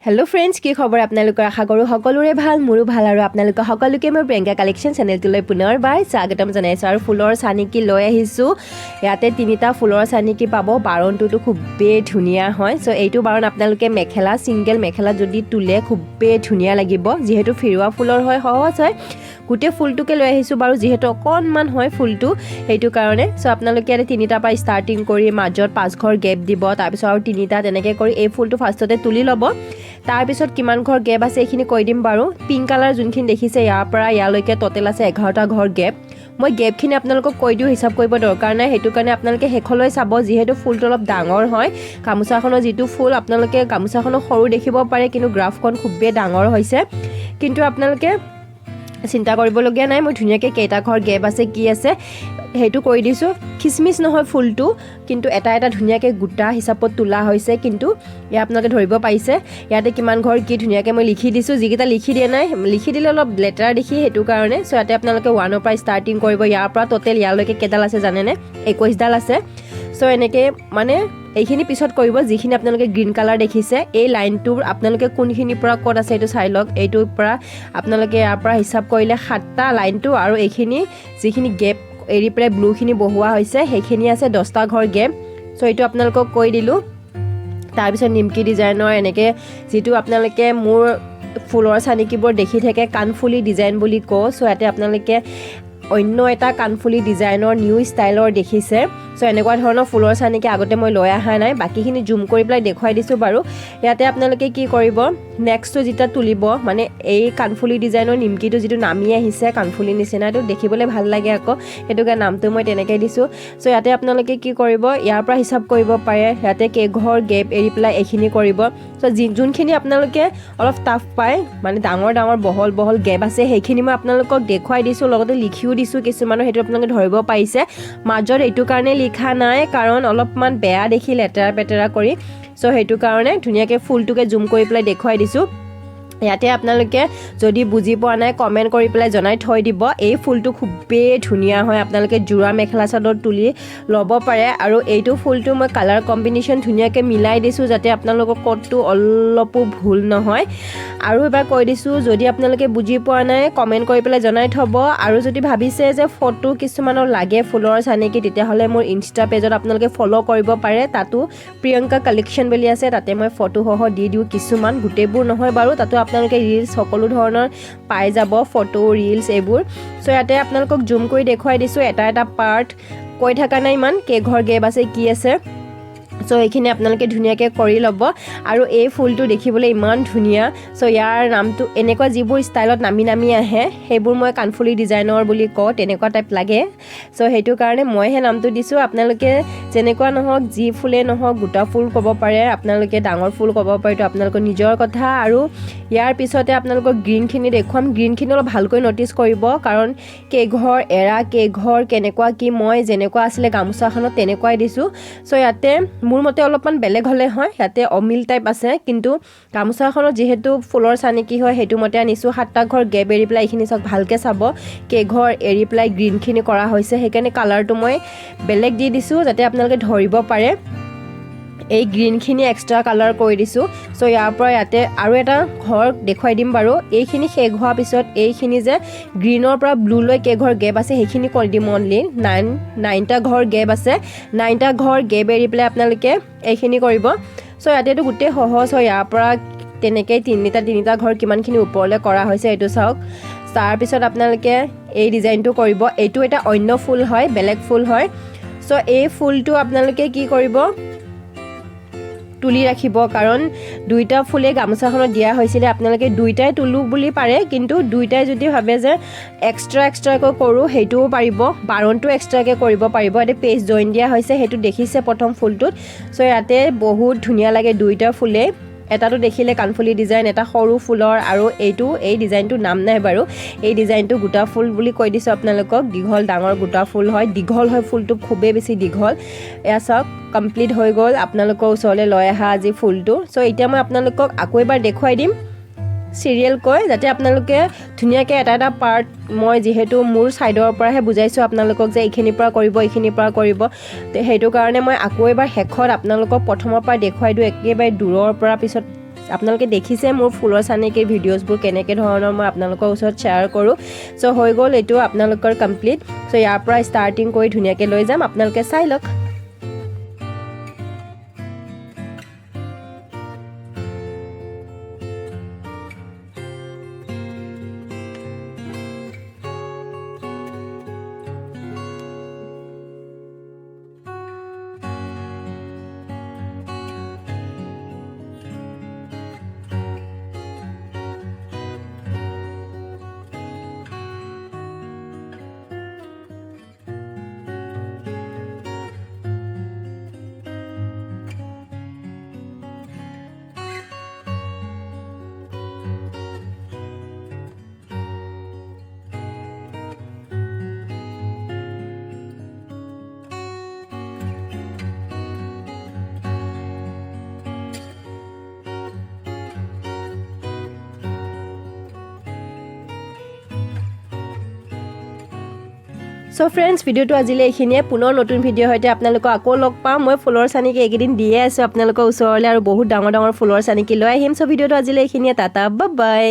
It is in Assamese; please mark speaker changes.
Speaker 1: हेलो फ्रेंड्स की खबर आपनालोकर आशा करूँ सकलोरे ভাল मोरो ভাল আৰু আপোনালোক সকলোকে মই প্ৰিয়ংকা কালেকশ্যন চেনেলটোলৈ পুনৰবাৰ স্বাগতম জনাইছোঁ আৰু ফুলৰ চানিকি লৈ আহিছোঁ ইয়াতে তিনিটা ফুলৰ চানিকি পাব বাৰণটোতো খুবেই ধুনীয়া হয় সো এইটো বাৰণ আপোনালোকে মেখেলা সিঙ্গেল মেখেলা যদি তুলে খুবেই ধুনীয়া লাগিব যেহেতু ফিৰুৱা ফুলৰ হয় সহজ হয় গুটে ফুলটোকে লৈ আহিছোঁ বাৰু যেহেতু অকণমান হয় ফুলটো সেইটো কাৰণে সো আপোনালোকে ইয়াতে তিনিটা পৰা ষ্টাৰ্টিং কৰি মাজত পাঁচ ঘৰ গেপ দিব তাৰপিছত আৰু তিনিটা তেনেকৈ কৰি এই ফুলটো ফাৰ্ষ্টতে তুলি ল'ব তাৰ পিছত কিমান ঘৰ গেপ আছে এইখিনি কৈ দিম বাৰু পিংক কালাৰ যোনখিনি দেখিছে ইয়াৰ পৰা ইয়ালৈকে টোটেল আছে 11টা ঘৰ গেপ মই গেপখিনি আপোনালোকক কৈ দিও হিচাপ কৰিব দৰকাৰ নাই হেতু কাৰণে আপোনালোকে হেখলৈ চাব যেহেতু ফুলটো অলপ ডাঙৰ হয় গামোচাখনৰ যেটো ফুল আপোনালোকে গামোচাখনৰ সৰু দেখিব পাৰে কিন্তু গ্ৰাফখন খুবেই ডাঙৰ হৈছে কিন্তু আপোনালোকে চিন্তা কৰিবলগীয়া নাই মই ধুনিয়াকে কেইটা ঘৰ গেপ আছে কি আছে হেতু কৈ দিছো খিসমিস নহয় ফুলটো কিন্তু এটা এটা ধুনিয়াকে গুটা হিচাপত তোলা হৈছে কিন্তু ইয়া আপোনালোকে ধৰিব পাইছে ইয়াতে কিমান ঘৰ কি ধুনিয়াকে মই লিখি দিছো যিকেটা লিখি দিয়া নাই লিখি দিলে অলপ লেটাৰ দেখি হেতু কাৰণে সো ইয়াতে আপোনালোকে 1 ৰ পৰা ষ্টাৰ্টিং কৰিব ইয়াৰ পৰা টোটেল ইয়ালৈকে কেডাল আছে জানে নে 21 ডাল আছে সো এনেকে মানে এইখিনি পিছত কৰিব যিখিনি আপোনালোকে গ্ৰীন কালাৰ দেখিছে এই লাইনটো আপোনালোকে কোনখিনি পৰা কোড আছে এটো চাই লওক এইটোৰ পৰা আপোনালোকে ইয়াৰ পৰা হিচাপ কৰিলে 7টা লাইনটো আৰু এইখিনি যিখিনি গেপ এৰি প্ৰে ব্লু খিনি বহুৱা হৈছে সেইখিনি আছে 10টা ঘৰ গেপ সো এইটো আপোনালোকক কৈ দিলো তাৰ পিছত নিমকি ডিজাইনৰ এনেকে যেটো আপোনালোকে মোৰ ফুলৰ চানিকিবোৰ দেখি থাকে কানফুলি ডিজাইন বুলি কো সো ইয়াতে আপোনালোকে অন্য এটা কানফুলি ডিজাইনৰ নিউ ষ্টাইলৰ দেখিছে সো এনেকুৱা ধৰণৰ ফুলৰ চানিকি আগতে মই লৈ আহা নাই বাকিখিনি জুম কৰি প্লাই দেখুৱাই দিছো বাৰু ইয়াতে আপোনালোকে কি কৰিব নেক্সট যেটা তুলিব মানে এই কানফুলি ডিজাইনৰ নিমকিটো যেটো নামি আহিছে কানফুলি নিচিনাটো দেখিবলৈ ভাল লাগে আকৌ হেতুকা নামটো মই তেনেকৈ দিছো সো ইয়াতে আপোনালোকে কি কৰিব ইয়াৰ পৰা হিচাপ কৰিব পাৰে ইয়াতে কে ঘৰ গেপ এৰি প্লাই এখিনি কৰিব সো যোনখিনি আপোনালোকে অলপ টাফ পায় মানে ডাঙৰ ডাঙৰ বহল গেপ আছে সেইখিনি মই আপোনালোকক দেখুৱাই দিছো লগতে লিখিও দিছো কিছুমানৰ হেতু আপোনালোকে ধৰিব পাইছে মাজৰ এইটো কাৰণে লিখা নাই কাৰণ অলপমান বেয়া দেখি লেটাৰ পেটাৰা কৰি সো হেতু কাৰণে ধুনিয়াকে ফুলটোকে জুম কৰি প্লাই দেখুৱাই দিছো ইয়াতে আপোনালোকে যদি বুজি পোৱা নাই কমেন্ট কৰি প্লাই জনাই থৈ দিব এই ফুলটো খুবেই ধুনিয়া হয় আপোনালোকে জুৰা মেখেলা চাদৰ তুলি লব পাৰে আৰু এইটো ফুলটো মই কালাৰ কম্বিনেশন ধুনিয়াকে মিলাই দিছো যাতে আপোনালোকৰ কোডটো অলপো ভুল নহয় আৰু এবাৰ কৈ দিছো যদি আপোনালোকে বুজি পোৱা নাই কমেন্ট কৰি প্লাই জনাই থব আৰু যদি ভাবিছে যে ফটো কিছুমানৰ লাগে ফুলৰ চানিকি তেতিয়া হলে মোৰ ইনষ্টা পেজত আপোনালোকে ফলো কৰিব পাৰে তাতো প্ৰিয়ংকা কালেকশ্যন বুলি আছে তাতে মই ফটো সহ দি দিও কিছুমান গুটেবোৰ নহয় বাৰু তাতো আপোনালোকে ৰিলস সকলো ধৰণৰ পাই যাব ফটো ৰিলস এবোৰ সো ইয়াতে আপোনালোকক জুম কৰি দেখুৱাই দিছো এটা এটা পাৰ্ট কৈ থাকা নাই মান কে ঘৰ গেপ আছে কি আছে সো এইখিনি আপোনালোকে ধুনিয়াকে কৰি লব আৰু এই ফুলটো দেখিবলৈ ইমান ধুনিয়া সো ইয়াৰ নামটো এনেকুৱা যিবোৰ ষ্টাইলত নামি আহে সেইবোৰ মই কানফুলি ডিজাইনৰ বুলি কও তেনেকুৱা টাইপ লাগে সো হেতু কাৰণে মই হে নামটো দিছো আপোনালোকে যেনেকুৱা নহওক যি ফুলে নহওক গুটা ফুল কব পাৰে আপোনালোকে ডাঙৰ ফুল কব পাৰে তো আপোনালোকৰ নিজৰ কথা আৰু ইয়াৰ পিছতে আপোনালোকক গ্ৰীন খিনি দেখুৱাম গ্ৰীন খিনি অলপ ভালকৈ নটিস কৰিব কাৰণ কে ঘৰ এৰা কে ঘৰ কেনেকুৱা কি মই যেনেকুৱা আছিল গামোচাখনত তেনেকুৱাই দিছো সো ইয়াতে মোৰ মতে অলপমান বেলেগ হলে হয় ইয়াতে অমিল টাইপ আছে কিন্তু গামোচাখনত যেহেতু ফুলৰ চানিকি হয় হেতু মতে আনিছো 7টা ঘৰ গেপ এৰি প্লাই এইখিনি সক ভালকে চাব কে ঘৰ এৰি প্লাই গ্ৰীন খিনি কৰা হৈছে সেইকাৰণে কালাৰটো মই বেলেগ দি দিছো যাতে আপোনালোকে ধৰিব পাৰে এই গ্ৰীন খিনি এক্সট্ৰা কালাৰ কৰি দিছো সো ইয়াৰ পৰা ইয়াতে আৰু এটা ঘৰ দেখুৱাই দিম বাৰু এইখিনি শেষ হোৱাৰ পিছত এইখিনি যে গ্ৰীনৰ পৰা ব্লু লৈ কে ঘৰ গেপ আছে সেইখিনি কৰি দিম অনলি 9টা ঘৰ গেপ আছে 9টা ঘৰ গেপ এৰি প্লাই আপোনালোকে এইখিনি কৰিব সো ইয়াতেটো গুটে সহজ হয় ইয়াৰ পৰা তেনেকৈ তিনিটা ঘৰ কিমানখিনি ওপৰলৈ কৰা হৈছে এটো চাওক তাৰ পিছত আপোনালোকে এই ডিজাইনটো কৰিব এইটো এটা অন্য ফুল হয় বেলেগ ফুল হয় সো এই ফুলটো আপোনালোকে কি কৰিব তুলি ৰাখিব কাৰণ দুইটা ফুলে গামোচাখনত দিয়া হৈছিল আপোনালোকে দুইটাই তুলু বুলি পাৰে কিন্তু দুইটাই যদি ভাবে যে এক্সট্ৰা কৈ কৰো হেতুও পাৰিব বাৰণটো এক্সট্ৰাকে কৰিব পাৰিব এতে পেজ জইন দিয়া হৈছে হেতু দেখিছে প্ৰথম ফুলটোত সো ইয়াতে বহুত ধুনিয়া লাগে দুইটা ফুলে এটাটো দেখিলে কানফুলি ডিজাইন এটা সৰু ফুলৰ আৰু এইটো এই ডিজাইনটো নাম নাই বাৰু এই ডিজাইনটো গুটা ফুল বুলি কৈ দিছো আপোনালোকক দীঘল ডাঙৰ গুটা ফুল হয় দীঘল হয় ফুলটো খুবেই বেছি দীঘল এয়া সব কমপ্লিট হৈ গল আপোনালোকৰ ওচৰলৈ লৈ আহা আজি ফুলটো সো এতিয়া মই আপোনালোকক আকৌ এবাৰ দেখুৱাই দিম সিৰিয়েল কৈ যাতে আপোনালোকে ধুনিয়াকে এটা এটা পাৰ্ট মই যেহেতু মোৰ সাইডৰ পৰাহে বুজাইছো আপোনালোকক যে এইখিনি পৰা কৰিব তে হেতু কাৰণে মই আকৌ এবাৰ হেখত আপোনালোকক প্ৰথমৰ পৰা দেখুৱাই দিও একেবাৰে দূৰৰ পৰা পিছত আপোনালোকে দেখিছে মোৰ ফুলৰ চানেকিৰ ভিডিঅ'ছবোৰ কেনেকৈ ধৰণৰ মই আপোনালোকৰ ওচৰত শ্বেয়াৰ কৰোঁ চ' হৈ গ'ল এইটো আপোনালোকৰ কমপ্লিট চ' ইয়াৰ পৰা ষ্টাৰ্টিং কৰি ধুনীয়াকৈ লৈ যাম আপোনালোকে চাই লওক So friends, ভিডিঅ'টো আজিলৈ এইখিনিয়ে পুনৰ নতুন ভিডিঅ' সৈতে আপোনালোকক আকৌ লগ পাম মই ফুলৰ চানেকি এইকেইদিন দিয়ে আছোঁ আপোনালোকৰ ওচৰলৈ আৰু বহুত ডাঙৰ ডাঙৰ ফুলৰ চানেকি লৈ আহিম চ' ভিডিঅ'টো আজিলৈ এইখিনিয়ে টাটা বাই বাই